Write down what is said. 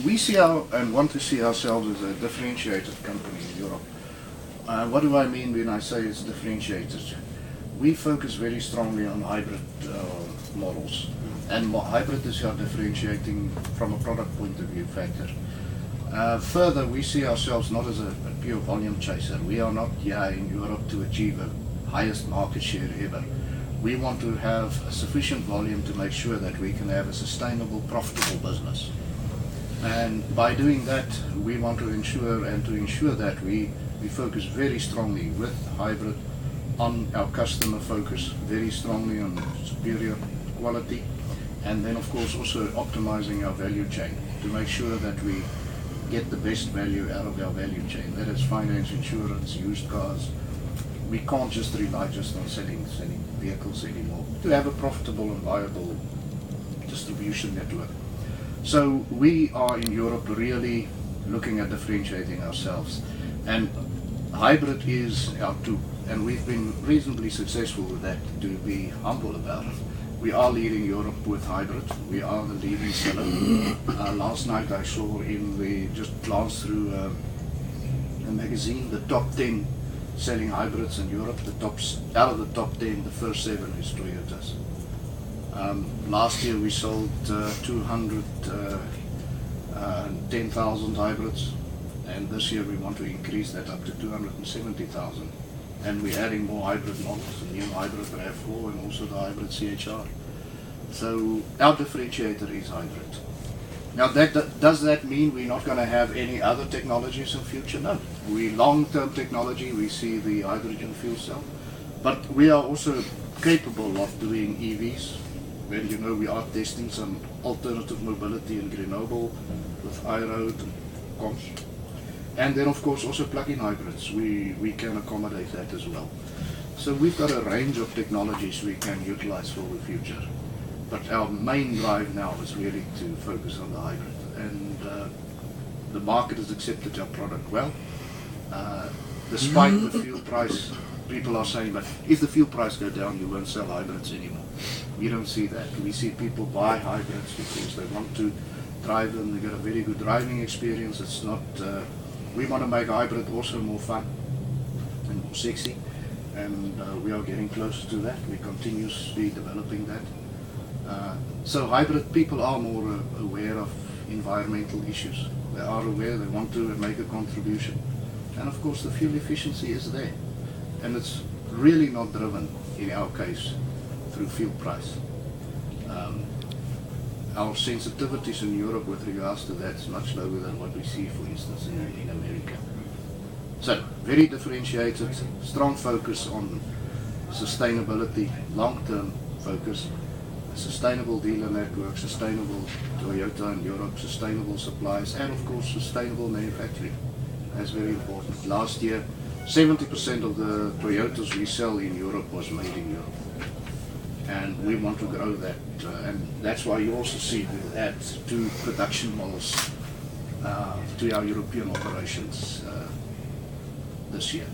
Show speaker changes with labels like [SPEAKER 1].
[SPEAKER 1] we see and want to see ourselves as a differentiated company in Europe. What do I mean when I say it's differentiated? We focus very strongly on hybrid models, and hybrid is our differentiating from a product point of view factor. Further, we see ourselves not as a pure volume chaser. We are not here in Europe to achieve a highest market share ever. We want to have a sufficient volume to make sure that we can have a sustainable, profitable business. And by doing that, we want to ensure that we focus very strongly with hybrid on our customer focus, very strongly on superior quality, and then of course also optimizing our value chain to make sure that we get the best value out of our value chain. That is finance, insurance, used cars. We can't just rely just on selling vehicles anymore to have a profitable and viable distribution network. So we are in Europe really looking at differentiating ourselves, and hybrid is our tool, and we've been reasonably successful with that, to be humble about it. We are leading Europe with hybrid. We are the leading seller. Last night I saw just glanced through a magazine, the top 10 selling hybrids in Europe. Out of the top 10, the first 7 is Toyotas. Last year we sold 210,000 hybrids, and this year we want to increase that up to 270,000. And we're adding more hybrid models, the new hybrid RAV4 and also the hybrid CHR. So our differentiator is hybrid. Now does that mean we're not going to have any other technologies in future? No. We long-term technology, we see the hydrogen fuel cell, but we are also capable of doing EVs. When we are testing some alternative mobility in Grenoble with iRoad and COMS. And then of course also plug-in hybrids, we can accommodate that as well. So we've got a range of technologies we can utilize for the future. But our main drive now is really to focus on the hybrid. And the market has accepted our product well. Despite the fuel price, people are saying, but if the fuel price goes down, you won't sell hybrids anymore. We don't see that. We see people buy hybrids because they want to drive them, they get a very good driving experience. It's not, we want to make hybrid also more fun and more sexy, and we are getting closer to that. We're continuously developing that. So hybrid people are more aware of environmental issues. They are aware, they want to make a contribution. And of course the fuel efficiency is there. And it's really not driven, in our case, through fuel price. Our sensitivities in Europe with regards to that is much lower than what we see, for instance, in America. So, very differentiated, strong focus on sustainability, long-term focus, a sustainable dealer network, sustainable Toyota in Europe, sustainable supplies, and of course sustainable manufacturing. That's very important. Last year, 70% of the Toyotas we sell in Europe was made in Europe. And we want to grow that, and that's why you also see we add 2 production models to our European operations this year.